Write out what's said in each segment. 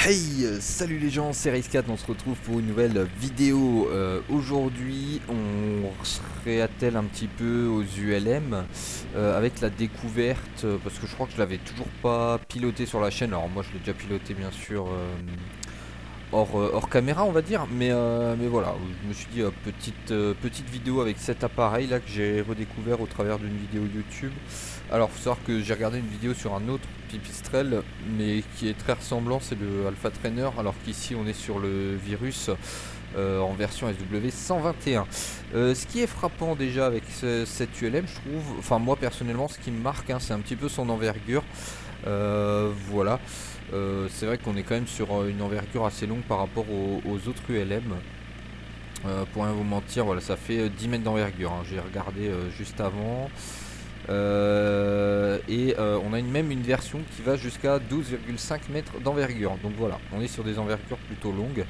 Hey, salut les gens, c'est Race4, on se retrouve pour une nouvelle vidéo. Aujourd'hui, on se réattelle un petit peu aux ULM avec la découverte, parce que je crois que je l'avais toujours pas piloté sur la chaîne. Alors moi je l'ai déjà piloté bien sûr hors caméra on va dire, mais voilà, je me suis dit petite vidéo avec cet appareil là que j'ai redécouvert au travers d'une vidéo YouTube. Alors faut savoir que j'ai regardé une vidéo sur un autre pipistrelle mais qui est très ressemblant, c'est le Alpha Trainer, alors qu'ici on est sur le Virus en version SW121. Ce qui est frappant déjà avec cette ULM, je trouve, enfin moi personnellement ce qui me marque, hein, c'est un petit peu son envergure. Voilà. C'est vrai qu'on est quand même sur une envergure assez longue par rapport aux autres ULM. Pour rien vous mentir, voilà, ça fait 10 mètres d'envergure, hein. J'ai regardé juste avant. On a même une version qui va jusqu'à 12,5 mètres d'envergure. Donc voilà, on est sur des envergures plutôt longues.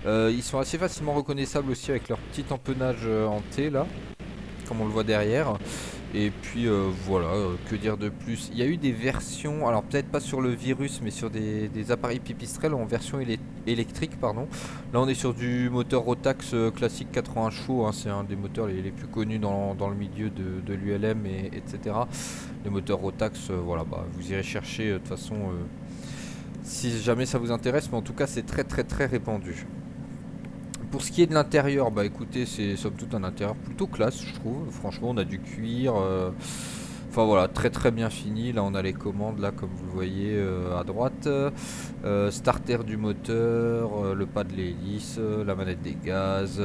Ils sont assez facilement reconnaissables aussi avec leur petit empennage en T là, comme on le voit derrière. Et puis voilà, que dire de plus. Il y a eu des versions, alors peut-être pas sur le Virus, mais sur des appareils pipistrelles en version électrique, pardon. Là on est sur du moteur Rotax classique 80 chevaux, hein, c'est un des moteurs les plus connus dans le milieu de l'ULM, etc. Les moteurs Rotax, voilà, bah, vous irez chercher de toute façon si jamais ça vous intéresse, mais en tout cas c'est très répandu. Pour ce qui est de l'intérieur, bah écoutez, c'est somme toute un intérieur plutôt classe, je trouve. Franchement, on a du cuir. Enfin voilà, très bien fini. Là, on a les commandes, là, comme vous le voyez à droite. Starter du moteur, le pas de l'hélice, la manette des gaz,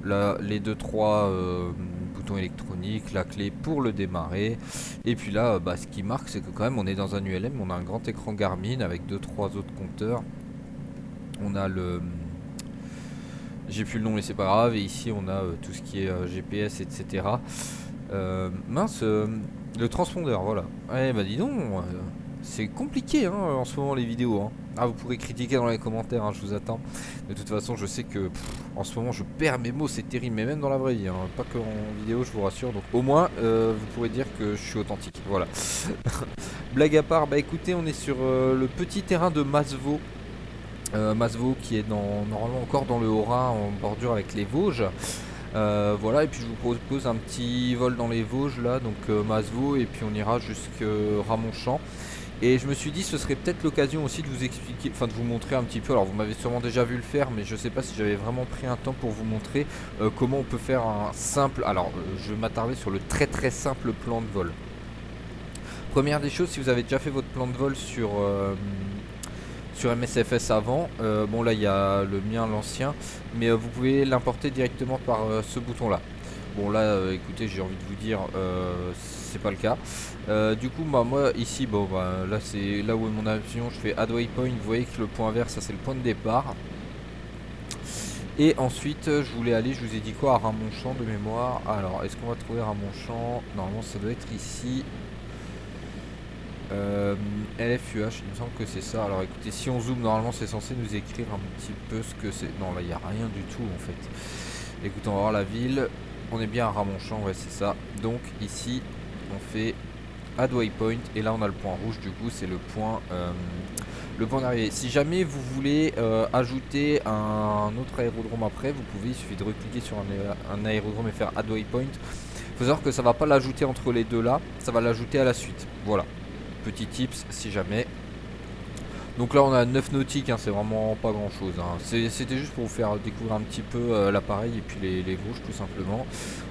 là, les 2-3 boutons électroniques, la clé pour le démarrer. Et puis là, bah, ce qui marque, c'est que quand même, on est dans un ULM. On a un grand écran Garmin avec 2-3 autres compteurs. On a le. J'ai plus le nom mais c'est pas grave. Et ici on a tout ce qui est GPS, etc. Mince, le transpondeur, voilà. Ouais, bah dis donc, c'est compliqué hein, en ce moment les vidéos, hein. Ah, vous pourrez critiquer dans les commentaires, hein, je vous attends. De toute façon, je sais que en ce moment je perds mes mots, c'est terrible, mais même dans la vraie vie, hein, pas que en vidéo, je vous rassure. Donc au moins, vous pourrez dire que je suis authentique. Voilà. Blague à part, bah écoutez, on est sur le petit terrain de Masevaux. Masevaux qui est normalement encore dans le Haut-Rhin en bordure avec les Vosges. Voilà, et puis je vous propose un petit vol dans les Vosges là, donc Masevaux, et puis on ira jusqu'à Ramonchamp. Et je me suis dit ce serait peut-être l'occasion aussi de vous expliquer, enfin de vous montrer un petit peu, alors vous m'avez sûrement déjà vu le faire, mais je sais pas si j'avais vraiment pris un temps pour vous montrer comment on peut faire un simple, alors je vais m'attarder sur le très simple plan de vol. Première des choses, si vous avez déjà fait votre plan de vol sur MSFS avant, bon là il y a le mien, l'ancien, mais vous pouvez l'importer directement par ce bouton là. Bon là écoutez, j'ai envie de vous dire c'est pas le cas. Du coup bah, moi ici bon bah, là c'est là où est mon avion, je fais add waypoint. Vous voyez que le point vert ça c'est le point de départ. Et ensuite je voulais aller, je vous ai dit quoi, à Ramonchamp de mémoire. Alors est-ce qu'on va trouver Ramonchamp? Normalement ça doit être ici. LFUH, il me semble que c'est ça. Alors écoutez, si on zoome, normalement c'est censé nous écrire un petit peu ce que c'est. Non, là il n'y a rien du tout en fait. Écoutez, on va voir la ville. On est bien à Ramonchamp, ouais, c'est ça. Donc ici, on fait add waypoint. Et là, on a le point rouge, du coup, c'est le point d'arrivée. Si jamais vous voulez ajouter un autre aérodrome après, vous pouvez, il suffit de recliquer sur un aérodrome et faire add waypoint. Il faut savoir que ça va pas l'ajouter entre les deux là, ça va l'ajouter à la suite. Voilà. Petit tips si jamais. Donc là on a 9 nautiques, hein, c'est vraiment pas grand chose, hein. C'était juste pour vous faire découvrir un petit peu l'appareil et puis les Vosges tout simplement.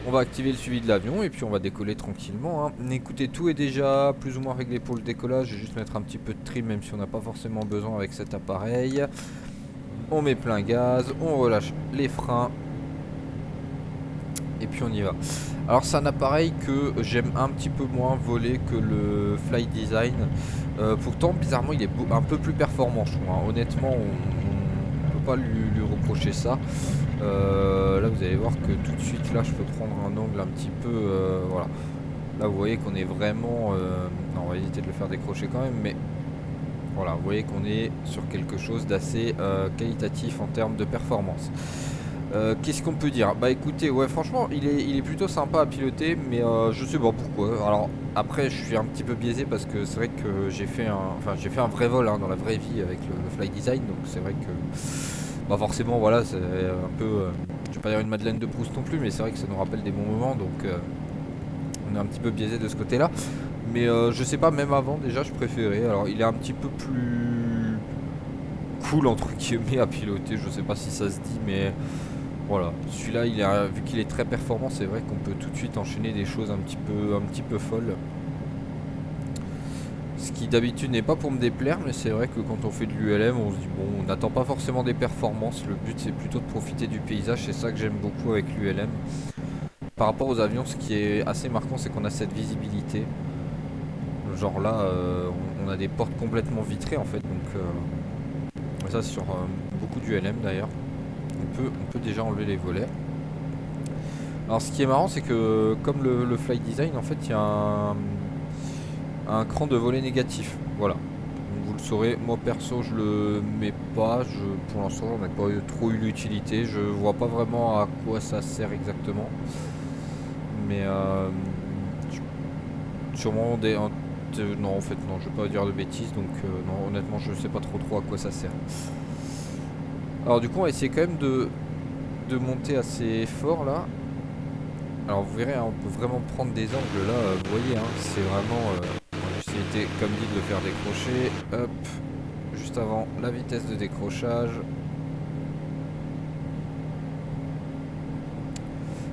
On va activer le suivi de l'avion et puis on va décoller tranquillement, hein. Écoutez, tout est déjà plus ou moins réglé pour le décollage. Je vais juste mettre un petit peu de trim même si on n'a pas forcément besoin avec cet appareil. On met plein gaz, on relâche les freins. Et puis on y va. Alors c'est un appareil que j'aime un petit peu moins voler que le Fly Design. Pourtant bizarrement il est un peu plus performant je trouve, hein. Honnêtement on peut pas lui reprocher ça. Là vous allez voir que tout de suite là je peux prendre un angle un petit peu voilà. Là vous voyez qu'on est vraiment non, on va éviter de le faire décrocher quand même, mais voilà, vous voyez qu'on est sur quelque chose d'assez qualitatif en termes de performance. Qu'est-ce qu'on peut dire? Bah écoutez, ouais franchement il est plutôt sympa à piloter, mais je sais pas pourquoi. Alors après je suis un petit peu biaisé parce que c'est vrai que j'ai fait un vrai vol hein, dans la vraie vie avec le Fly Design, donc c'est vrai que bah forcément voilà c'est un peu, je vais pas dire une Madeleine de Proust non plus, mais c'est vrai que ça nous rappelle des bons moments, donc on est un petit peu biaisé de ce côté-là. Mais je sais pas, même avant déjà je préférais. Alors il est un petit peu plus cool entre guillemets à piloter, je sais pas si ça se dit, mais voilà, celui-là, vu qu'il est très performant, c'est vrai qu'on peut tout de suite enchaîner des choses un petit peu folles. Ce qui d'habitude n'est pas pour me déplaire, mais c'est vrai que quand on fait de l'ULM, on se dit bon, on n'attend pas forcément des performances. Le but, c'est plutôt de profiter du paysage. C'est ça que j'aime beaucoup avec l'ULM. Par rapport aux avions, ce qui est assez marquant, c'est qu'on a cette visibilité. Genre là, on a des portes complètement vitrées en fait. Donc ça sur beaucoup d'ULM d'ailleurs. On peut déjà enlever les volets. Alors ce qui est marrant c'est que comme le Fly Design en fait il y a un cran de volet négatif. Voilà. Donc, vous le saurez, moi perso je le mets pas. Pour l'instant j'en ai pas trop eu l'utilité. Je vois pas vraiment à quoi ça sert exactement. Mais sûrement non en fait non je vais pas dire de bêtises donc non honnêtement je sais pas trop à quoi ça sert. Alors du coup on va essayer quand même de monter assez fort là. Alors vous verrez, hein, on peut vraiment prendre des angles là, vous voyez, hein, c'est vraiment... on va essayer, comme dit, de le faire décrocher. Hop, juste avant la vitesse de décrochage.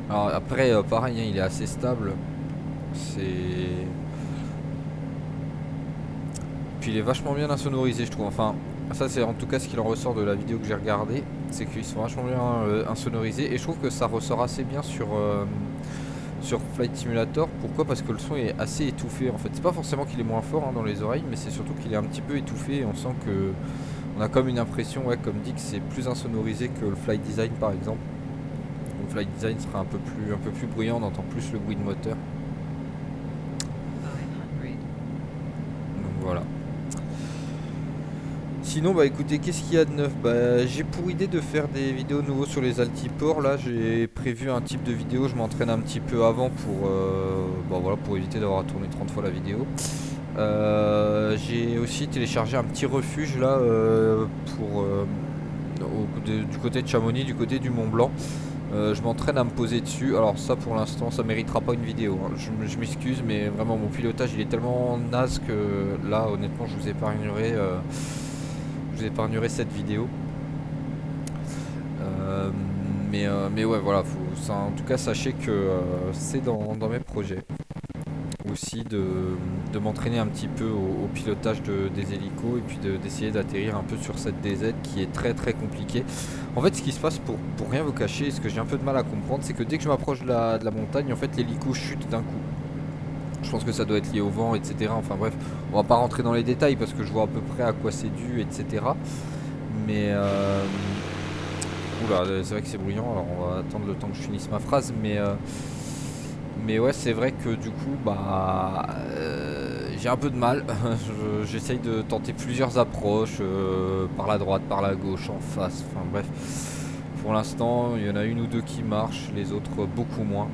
Alors après, pareil, hein, il est assez stable. C'est... Puis il est vachement bien insonorisé, je trouve. Enfin, ça c'est en tout cas ce qu'il en ressort de la vidéo que j'ai regardée. C'est qu'ils sont vachement bien insonorisés. Et je trouve que ça ressort assez bien sur Flight Simulator. Pourquoi? Parce que le son est assez étouffé en fait. C'est pas forcément qu'il est moins fort hein, dans les oreilles, mais c'est surtout qu'il est un petit peu étouffé et on sent que on a comme une impression, ouais, comme dit, que c'est plus insonorisé que le Flight Design par exemple. Le Flight Design sera un peu plus bruyant, on entend plus le bruit de moteur. Donc voilà. Sinon bah écoutez, qu'est-ce qu'il y a de neuf? Bah j'ai pour idée de faire des vidéos nouveaux sur les altiports. Là j'ai prévu un type de vidéo, je m'entraîne un petit peu avant pour bah, voilà, pour éviter d'avoir à tourner 30 fois la vidéo. J'ai aussi téléchargé un petit refuge là du côté de Chamonix, du côté du Mont Blanc. Je m'entraîne à me poser dessus. Alors ça pour l'instant ça méritera pas une vidéo hein. Je m'excuse mais vraiment mon pilotage il est tellement naze que là honnêtement je vous épargnerai cette vidéo. Mais ouais voilà, en tout cas sachez que c'est dans mes projets aussi de m'entraîner un petit peu au pilotage des hélicos et puis d'essayer d'atterrir un peu sur cette DZ qui est très compliquée. En fait ce qui se passe pour rien vous cacher, ce que j'ai un peu de mal à comprendre, c'est que dès que je m'approche de la montagne, en fait l'hélico chute d'un coup. Je pense que ça doit être lié au vent, etc. Enfin bref, on va pas rentrer dans les détails parce que je vois à peu près à quoi c'est dû, etc. Mais oula, c'est vrai que c'est bruyant, alors on va attendre le temps que je finisse ma phrase, mais ouais, c'est vrai que du coup, bah, j'ai un peu de mal. J'essaye de tenter plusieurs approches, par la droite, par la gauche, en face, enfin bref. Pour l'instant, il y en a une ou deux qui marchent, les autres beaucoup moins.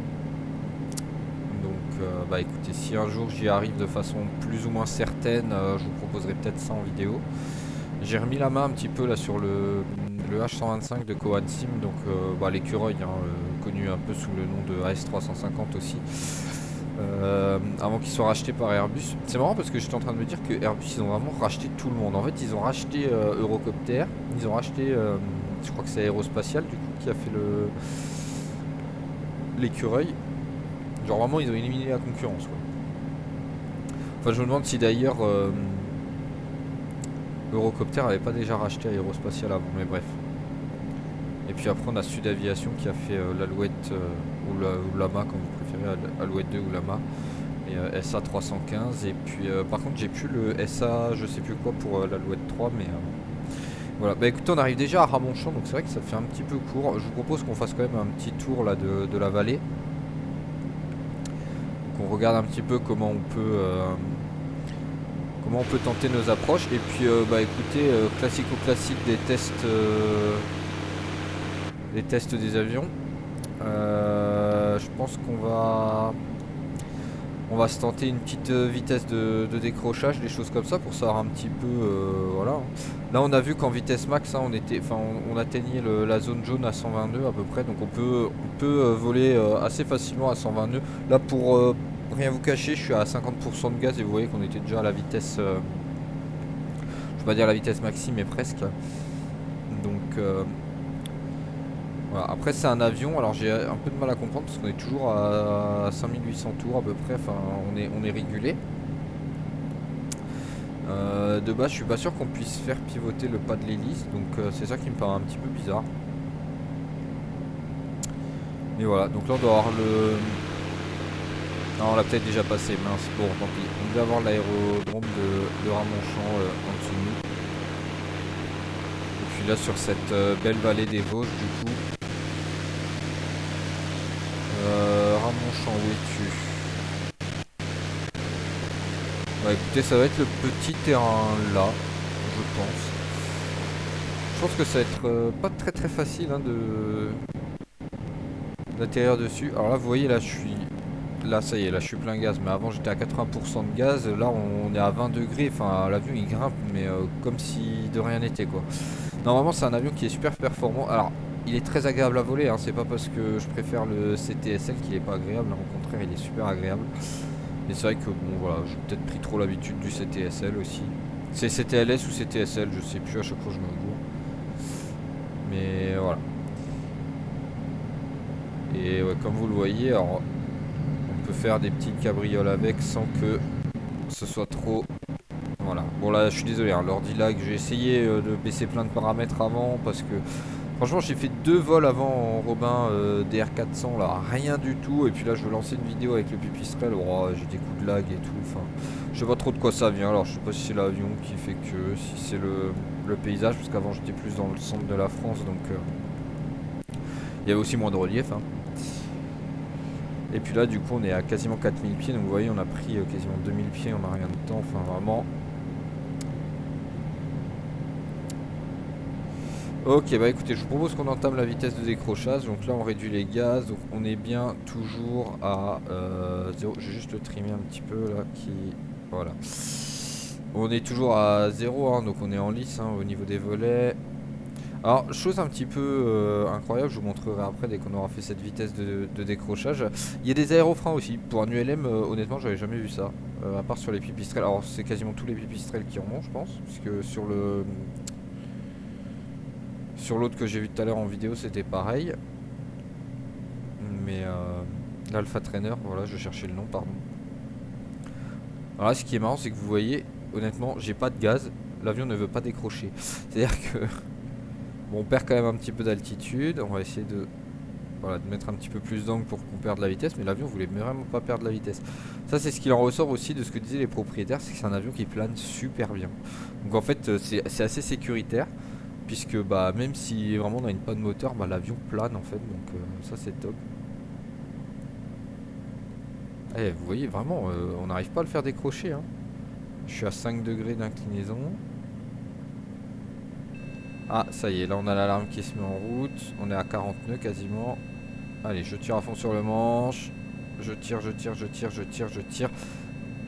Donc, bah écoutez, si un jour j'y arrive de façon plus ou moins certaine, je vous proposerai peut-être ça en vidéo. J'ai remis la main un petit peu là sur le H125 de Coan Sim, donc bah, l'écureuil, hein, connu un peu sous le nom de AS350 aussi, avant qu'il soit racheté par Airbus. C'est marrant parce que j'étais en train de me dire que Airbus ils ont vraiment racheté tout le monde. En fait ils ont racheté Eurocopter, ils ont racheté, je crois que c'est Aérospatial du coup qui a fait l'écureuil. Genre vraiment ils ont éliminé la concurrence quoi. Enfin je me demande si d'ailleurs Eurocopter avait pas déjà racheté Aérospatial avant, mais bref. Et puis après on a Sud Aviation qui a fait l'Alouette ou l'AMA comme vous préférez, Alouette 2 ou l'AMA, et SA 315. Et puis par contre j'ai plus le SA je sais plus quoi pour l'Alouette 3, mais voilà. Bah écoutez, on arrive déjà à Ramonchamp, donc c'est vrai que ça fait un petit peu court. Je vous propose qu'on fasse quand même un petit tour là de la vallée, qu'on regarde un petit peu comment on peut tenter nos approches. Et puis bah écoutez, classico-classique des tests les tests des avions. Je pense on va se tenter une petite vitesse de décrochage, des choses comme ça pour savoir un petit peu, voilà. Là on a vu qu'en vitesse max, hein, on atteignait la zone jaune à 120 nœuds à peu près, donc on peut voler assez facilement à 120 nœuds. Là pour rien vous cacher, je suis à 50% de gaz et vous voyez qu'on était déjà à la vitesse, je vais pas dire la vitesse maxi mais presque. Donc voilà. Après c'est un avion, alors j'ai un peu de mal à comprendre parce qu'on est toujours à 5800 tours à peu près, enfin on est régulé. De base je suis pas sûr qu'on puisse faire pivoter le pas de l'hélice, donc c'est ça qui me paraît un petit peu bizarre. Mais voilà, donc là on doit avoir le... Non, on l'a peut-être déjà passé, mince, bon tant pis. On devait avoir l'aérodrome de Ramonchamp en dessous de nous. Et puis là sur cette belle vallée des Vosges du coup. Ramonchamp, où es-tu? Bah écoutez, ça va être le petit terrain là, je pense. Je pense que ça va être pas très facile hein, d'atterrir dessus. Alors là vous voyez là je suis... Là ça y est, là je suis plein gaz, mais avant j'étais à 80% de gaz, là on est à 20 degrés, enfin l'avion il grimpe mais comme si de rien n'était quoi. Normalement c'est un avion qui est super performant, alors il est très agréable à voler, hein. C'est pas parce que je préfère le CTSL qu'il est pas agréable, hein. Au contraire il est super agréable. Mais c'est vrai que bon voilà, j'ai peut-être pris trop l'habitude du CTSL aussi. C'est CTLS ou CTSL, je sais plus, à chaque fois je me gourre. Mais voilà. Et ouais, comme vous le voyez, alors on peut faire des petites cabrioles avec sans que ce soit trop... Voilà. Bon là je suis désolé, hein, l'ordi lag, j'ai essayé de baisser plein de paramètres avant parce que... Franchement j'ai fait 2 vols avant en Robin DR400 là, rien du tout. Et puis là je veux lancer une vidéo avec le Pipistrel, oh, j'ai des coups de lag et tout. Enfin, je sais pas trop de quoi ça vient. Alors je sais pas si c'est l'avion qui fait que, si c'est le paysage, parce qu'avant j'étais plus dans le centre de la France, donc il y avait aussi moins de relief. Hein. Et puis là du coup on est à quasiment 4000 pieds, donc vous voyez on a pris quasiment 2000 pieds en a rien de temps, enfin vraiment... Ok, bah écoutez, je vous propose qu'on entame la vitesse de décrochage. Donc là on réduit les gaz, donc on est bien toujours à 0. Je vais juste le trimer un petit peu là, voilà. On est toujours à 0, hein, donc on est en lice hein, au niveau des volets. Alors, chose un petit peu incroyable, je vous montrerai après dès qu'on aura fait cette vitesse de décrochage. Il y a des aérofreins aussi. Pour un ULM, honnêtement, j'avais jamais vu ça. À part sur les pipistrelles. Alors, c'est quasiment tous les pipistrelles qui en ont, je pense. Puisque sur l'autre que j'ai vu tout à l'heure en vidéo, c'était pareil. Mais l'Alpha Trainer, voilà, je cherchais le nom, pardon. Alors là, ce qui est marrant, c'est que vous voyez, honnêtement, j'ai pas de gaz. L'avion ne veut pas décrocher. C'est-à-dire que... Bon, on perd quand même un petit peu d'altitude. On va essayer de mettre un petit peu plus d'angle pour qu'on perde la vitesse. Mais l'avion voulait vraiment pas perdre la vitesse. Ça, c'est ce qu'il en ressort aussi de ce que disaient les propriétaires. C'est que c'est un avion qui plane super bien. Donc en fait, c'est assez sécuritaire. Puisque bah, même si vraiment on a une panne de moteur, bah, l'avion plane en fait. Donc ça, c'est top. Eh, vous voyez, vraiment, on n'arrive pas à le faire décrocher. Hein. Je suis à 5 degrés d'inclinaison. Ah, ça y est, là on a l'alarme qui se met en route. On est à 40 nœuds quasiment. Allez, je tire à fond sur le manche. Je tire.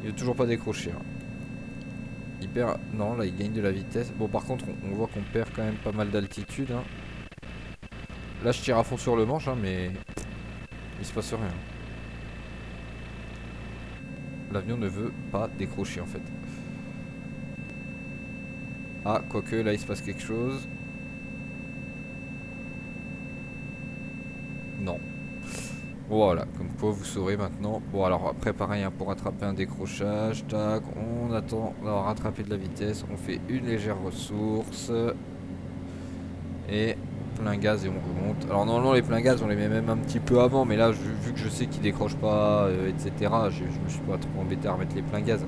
Il veut toujours pas décrocher. Hein. Il perd... Non, là il gagne de la vitesse. Bon, par contre, on voit qu'on perd quand même pas mal d'altitude. Hein. Là, je tire à fond sur le manche, hein, mais il se passe rien. L'avion ne veut pas décrocher en fait. Ah, quoique, là il se passe quelque chose. Non. Voilà, comme quoi vous saurez maintenant. Bon, alors après, pareil, hein, pour rattraper un décrochage, tac, on attend d'avoir rattrapé de la vitesse, on fait une légère ressource. Et plein gaz et on remonte. Alors normalement les pleins gaz on les met même un petit peu avant, mais là vu que je sais qu'ils décrochent pas, etc., je me suis pas trop embêté à remettre les pleins gaz.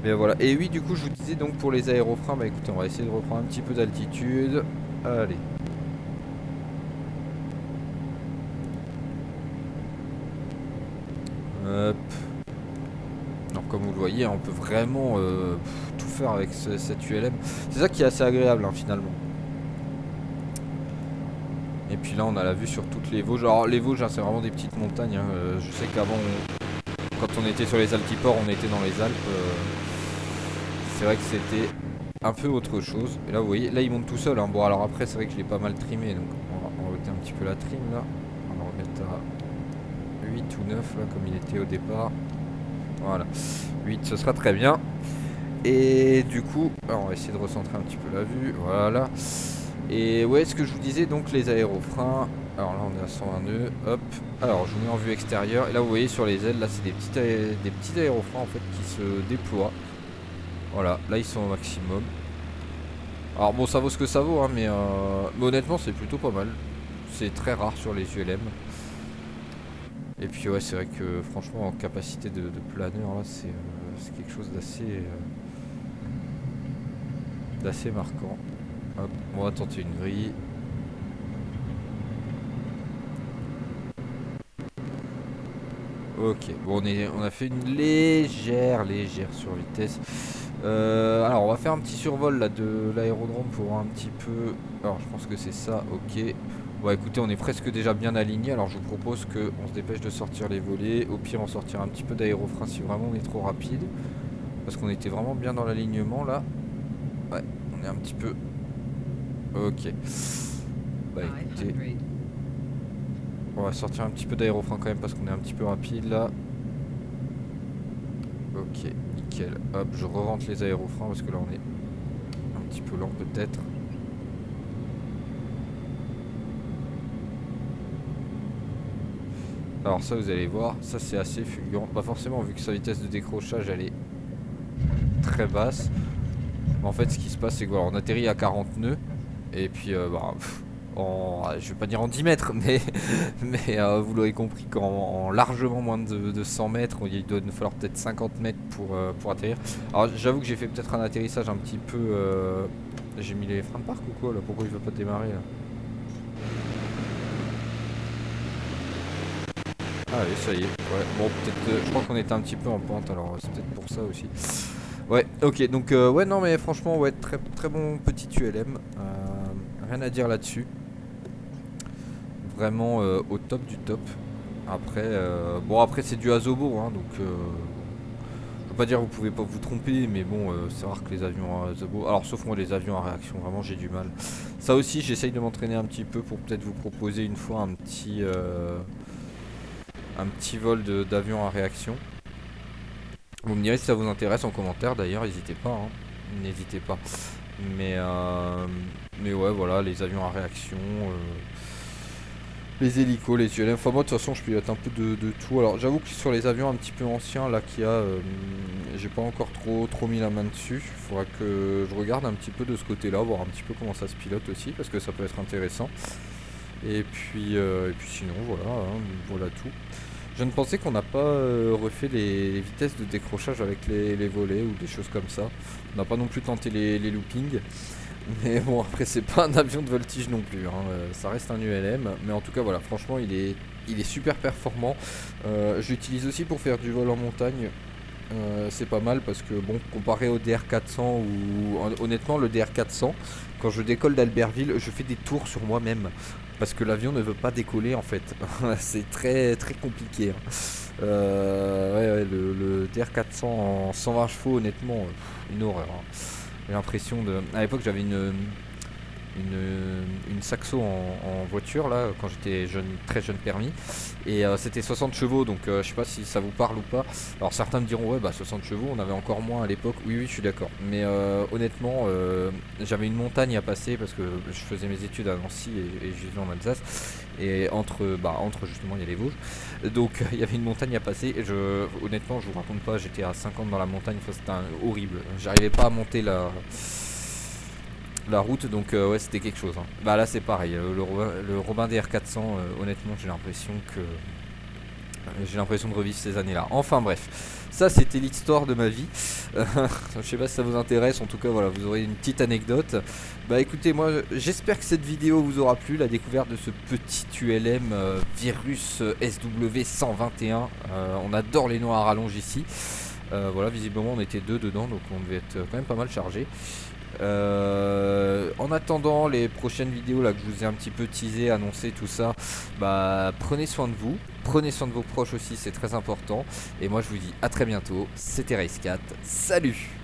Mais voilà. Et oui, du coup je vous disais donc pour les aérofreins, bah écoutez, on va essayer de reprendre un petit peu d'altitude. Allez. Hop. Alors comme vous le voyez, on peut vraiment tout faire avec cette ULM. C'est ça qui est assez agréable hein, finalement. Et puis là on a la vue sur toutes les Vosges. Alors les Vosges hein, c'est vraiment des petites montagnes hein. Je sais qu'avant quand on était sur les Altiports on était dans les Alpes. C'est vrai que c'était un peu autre chose. Et là vous voyez, là il monte tout seul hein. Bon alors après c'est vrai que je l'ai pas mal trimé. Donc on va enlever un petit peu la trim là. On va remettre à 8 ou 9 là comme il était au départ. Voilà, 8 ce sera très bien. Et du coup, alors on va essayer de recentrer un petit peu la vue, voilà. Et ouais, ce que je vous disais, donc les aérofreins. Alors là on est à 120 nœuds, hop. Alors je vous mets en vue extérieure. Et là vous voyez sur les ailes, là c'est des petits aérofreins en fait qui se déploient. Voilà, là ils sont au maximum. Alors bon ça vaut ce que ça vaut hein, mais honnêtement c'est plutôt pas mal. C'est très rare sur les ULM. Et puis ouais c'est vrai que franchement en capacité de planeur là c'est quelque chose d'assez marquant. Hop, on va tenter une vrille. Ok, bon on a fait une légère survitesse. Alors on va faire un petit survol là de l'aérodrome pour voir un petit peu. Alors je pense que c'est ça, ok. Bon écoutez on est presque déjà bien aligné. Alors je vous propose qu'on se dépêche de sortir les volets. Au pire on sortira un petit peu d'aérofrein si vraiment on est trop rapide. Parce qu'on était vraiment bien dans l'alignement là. Ouais, on est un petit peu... Ok. Bah écoutez... On va sortir un petit peu d'aérofrein quand même parce qu'on est un petit peu rapide là. Ok, nickel. Hop, je re-rentre les aérofreins parce que là on est un petit peu lent peut-être. Alors ça vous allez voir, ça c'est assez fulgurant. Pas forcément vu que sa vitesse de décrochage elle est très basse. En fait ce qui se passe c'est que voilà, on atterrit à 40 nœuds. Et puis je vais pas dire en 10 mètres mais, vous l'aurez compris qu'en largement moins de 100 mètres il doit nous falloir peut-être 50 mètres pour atterrir. Alors j'avoue que j'ai fait peut-être un atterrissage un petit peu j'ai mis les freins de parc ou quoi là, pourquoi il veut pas démarrer là? Ah oui ça y est, ouais bon peut-être je crois qu'on était un petit peu en pente alors c'est peut-être pour ça aussi. Ouais ok donc ouais non mais franchement ouais très, très bon petit ULM, rien à dire là-dessus. Vraiment au top du top. Après, bon après c'est du Asobo, hein, donc je veux pas dire vous pouvez pas vous tromper, mais bon c'est rare que les avions à Asobo. Alors sauf moi les avions à réaction, vraiment j'ai du mal. Ça aussi j'essaye de m'entraîner un petit peu pour peut-être vous proposer une fois un petit vol d'avion à réaction. Vous me direz si ça vous intéresse en commentaire d'ailleurs, n'hésitez pas, hein. N'hésitez pas. Mais ouais voilà les avions à réaction. Les hélicos, les ULM, enfin moi de toute façon je pilote un peu de tout. Alors j'avoue que sur les avions un petit peu anciens là qu'il y a, j'ai pas encore trop mis la main dessus. Il faudra que je regarde un petit peu de ce côté là, voir un petit peu comment ça se pilote aussi, parce que ça peut être intéressant. Et puis sinon voilà, hein, voilà tout. Je ne pensais qu'on n'a pas refait les vitesses de décrochage avec les volets ou des choses comme ça. On n'a pas non plus tenté les loopings. Mais bon après c'est pas un avion de voltige non plus hein. Ça reste un ULM. Mais en tout cas voilà franchement il est super performant. J'utilise aussi pour faire du vol en montagne. C'est pas mal parce que bon comparé au DR400 ou honnêtement le DR400 quand je décolle d'Albertville je fais des tours sur moi-même parce que l'avion ne veut pas décoller en fait. C'est très très compliqué hein. Ouais, le DR400 en 120 chevaux honnêtement une horreur hein. J'ai l'impression de... À l'époque j'avais une Saxo en voiture là quand j'étais jeune, très jeune permis et c'était 60 chevaux donc je sais pas si ça vous parle ou pas. Alors certains me diront ouais bah 60 chevaux on avait encore moins à l'époque, oui je suis d'accord mais honnêtement j'avais une montagne à passer parce que je faisais mes études à Nancy et je vivais en Alsace et entre justement il y a les Vosges donc il y avait une montagne à passer et honnêtement je vous raconte pas j'étais à 50 dans la montagne, enfin, c'était horrible, j'arrivais pas à monter la route donc ouais c'était quelque chose hein. Bah là c'est pareil le Robin DR400 honnêtement j'ai l'impression de revivre ces années là, enfin bref ça c'était l'histoire de ma vie. Je sais pas si ça vous intéresse, en tout cas voilà vous aurez une petite anecdote. Bah écoutez moi j'espère que cette vidéo vous aura plu, la découverte de ce petit ULM Virus SW121. On adore les noix à rallonge ici. Voilà, visiblement on était 2 dedans, donc on devait être quand même pas mal chargé. En attendant les prochaines vidéos là que je vous ai un petit peu teasé, annoncé tout ça, bah prenez soin de vous, prenez soin de vos proches aussi, c'est très important. Et moi je vous dis à très bientôt, c'était Race4, salut!